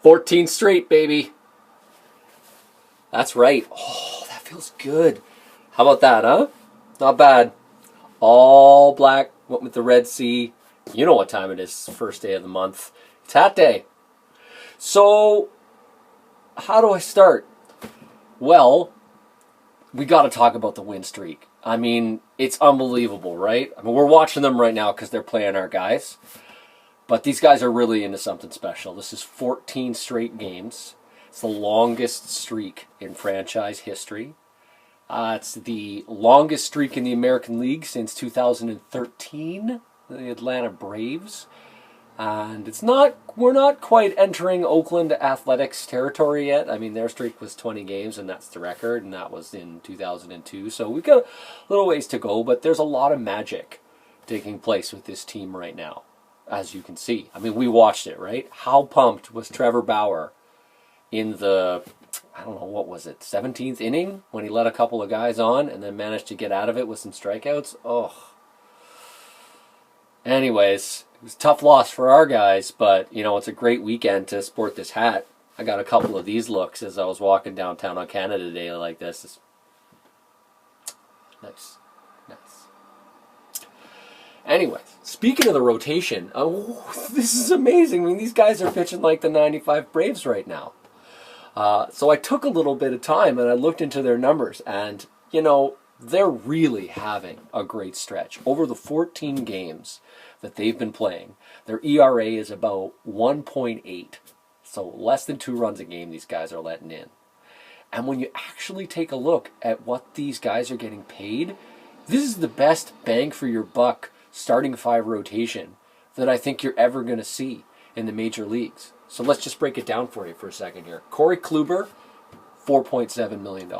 14 straight, baby. That's right. Oh, that feels good. How about that, huh? Not bad. All black, went with the Red Sea. You know what time it is, first day of the month. It's hat day. So, how do I start? Well, we got to talk about the win streak. I mean, it's unbelievable, right? I mean, we're watching them right now because they're playing our guys. But these guys are really into something special. This is 14 straight games. It's the longest streak in franchise history. It's the longest streak in the American League since 2013, the Atlanta Braves. And we're not quite entering Oakland Athletics territory yet. I mean, their streak was 20 games, and that's the record, and that was in 2002. So we've got a little ways to go, but there's a lot of magic taking place with this team right now, as you can see. I mean, we watched it, right? How pumped was Trevor Bauer in the, I don't know, what was it, 17th inning when he let a couple of guys on and then managed to get out of it with some strikeouts? Oh. Anyways, it was a tough loss for our guys, but, you know, it's a great weekend to sport this hat. I got a couple of these looks as I was walking downtown on Canada Day like this. It's nice. Anyways, speaking of the rotation, this is amazing. I mean, these guys are pitching like the 95 Braves right now. So I took a little bit of time and I looked into their numbers, and, you know, they're really having a great stretch. Over the 14 games that they've been playing, their ERA is about 1.8. So less than 2 runs a game these guys are letting in. And when you actually take a look at what these guys are getting paid, this is the best bang for your buck starting 5 rotation that I think you're ever going to see in the major leagues. So let's just break it down for you for a second here. Corey Kluber, $4.7 million.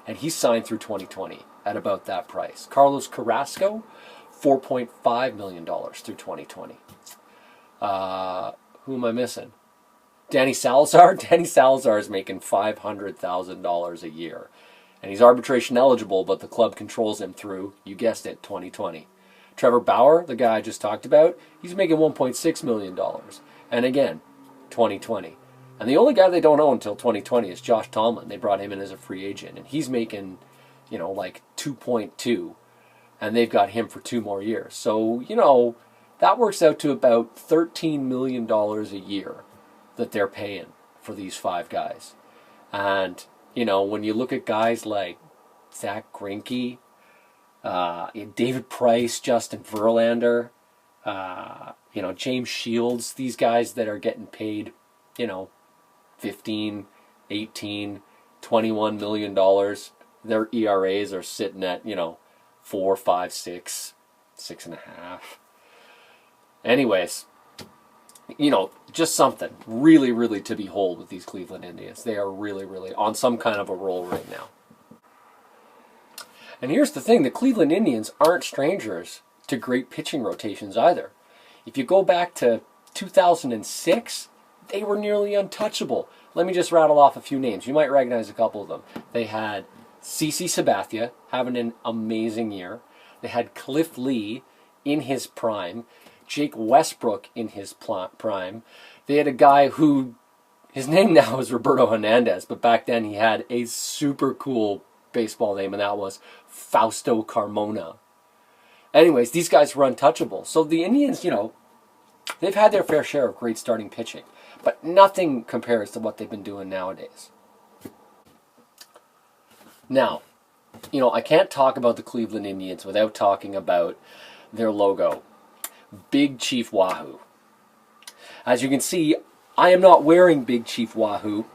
And he's signed through 2020 at about that price. Carlos Carrasco, $4.5 million through 2020. Who am I missing? Danny Salazar. Danny Salazar is making $500,000 a year. And he's arbitration eligible, but the club controls him through, you guessed it, 2020. Trevor Bauer, the guy I just talked about, he's making $1.6 million. And again, 2020. And the only guy they don't own until 2020 is Josh Tomlin. They brought him in as a free agent, and he's making, you know, like 2.2, and they've got him for 2 more years. So, you know, that works out to about $13 million a year that they're paying for these 5 guys. And, you know, when you look at guys like Zach Greinke, David Price, Justin Verlander, you know, James Shields, these guys that are getting paid, you know, 15, 18, $21 million, their ERAs are sitting at, you know, 4, 5, 6, 6.5. Anyways, you know, just something really, really to behold with these Cleveland Indians. They are really, really on some kind of a roll right now. And here's the thing, the Cleveland Indians aren't strangers to great pitching rotations either. If you go back to 2006, they were nearly untouchable. Let me just rattle off a few names. You might recognize a couple of them. They had CC Sabathia having an amazing year. They had Cliff Lee in his prime. Jake Westbrook in his prime. They had a guy who, his name now is Roberto Hernandez, but back then he had a super cool baseball name, and that was Fausto Carmona. Anyways, these guys were untouchable. So the Indians, you know, they've had their fair share of great starting pitching, but nothing compares to what they've been doing nowadays. Now, you know, I can't talk about the Cleveland Indians without talking about their logo, Big Chief Wahoo. As you can see, I am not wearing Big Chief Wahoo.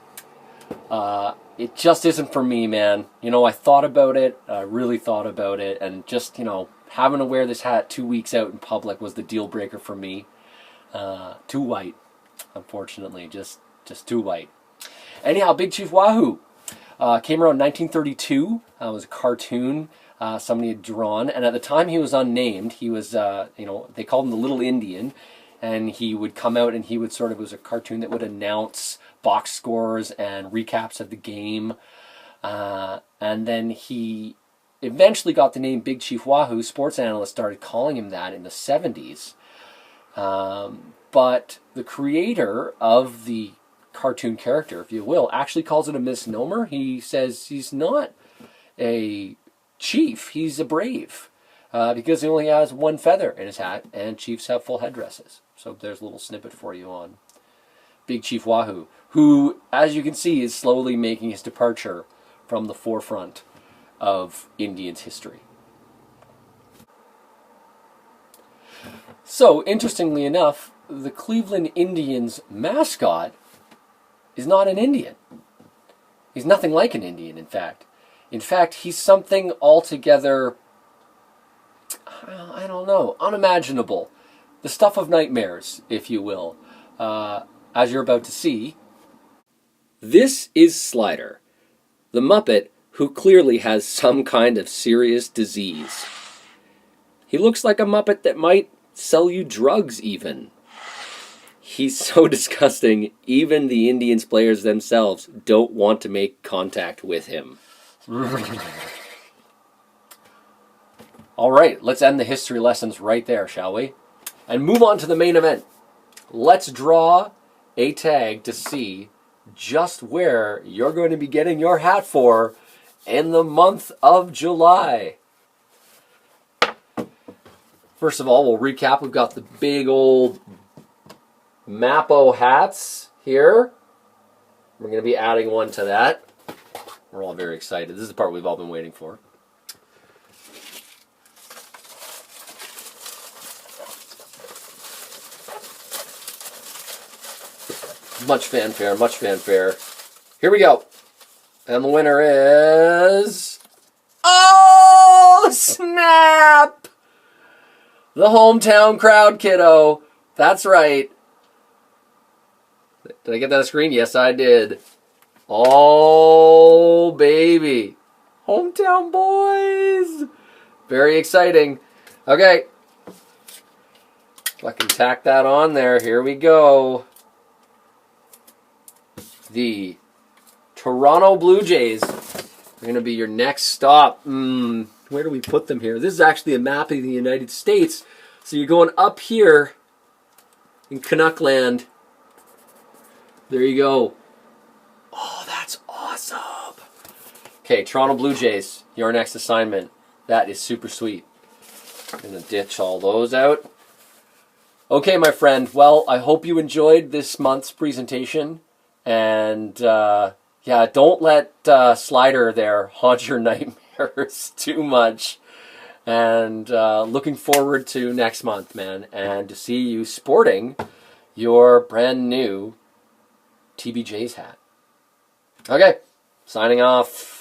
It just isn't for me, man. You know, I thought about it, I really thought about it, and just, you know, having to wear this hat 2 weeks out in public was the deal breaker for me. Too white, unfortunately, just too white. Anyhow, Big Chief Wahoo came around 1932. It was a cartoon somebody had drawn, and at the time he was unnamed. He was, you know, they called him the Little Indian, and he would come out and he would sort of, it was a cartoon that would announce box scores and recaps of the game. And then he eventually got the name Big Chief Wahoo. Sports analysts started calling him that in the 70s. But the creator of the cartoon character, if you will, actually calls it a misnomer. He says he's not a chief, he's a brave. Because he only has one feather in his hat, and chiefs have full headdresses. So there's a little snippet for you on Big Chief Wahoo, who, as you can see, is slowly making his departure from the forefront of Indians' history. So, interestingly enough, the Cleveland Indians mascot is not an Indian. He's nothing like an Indian, in fact. In fact, he's something altogether, I don't know, unimaginable. The stuff of nightmares, if you will. As you're about to see. This is Slider, the Muppet who clearly has some kind of serious disease. He looks like a Muppet that might sell you drugs, even. He's so disgusting, even the Indians players themselves don't want to make contact with him. All right, let's end the history lessons right there, shall we? And move on to the main event. Let's draw a tag to see just where you're going to be getting your hat for in the month of July. First of all, we'll recap. We've got the big old Mappo hats here. We're going to be adding one to that. We're all very excited. This is the part we've all been waiting for. Much fanfare, much fanfare. Here we go. And the winner is... Oh, snap! The hometown crowd, kiddo. That's right. Did I get that on the screen? Yes, I did. Oh, baby. Hometown boys. Very exciting. Okay. If I can tack that on there, here we go. The Toronto Blue Jays are going to be your next stop. Where do we put them here? This is actually a map of the United States. So you're going up here in Canuckland. There you go. Oh, that's awesome. Okay, Toronto Blue Jays, your next assignment. That is super sweet. I'm going to ditch all those out. Okay, my friend. Well, I hope you enjoyed this month's presentation. And, yeah, don't let Slider there haunt your nightmares too much. And looking forward to next month, man. And to see you sporting your brand new TBJ's hat. Okay, signing off.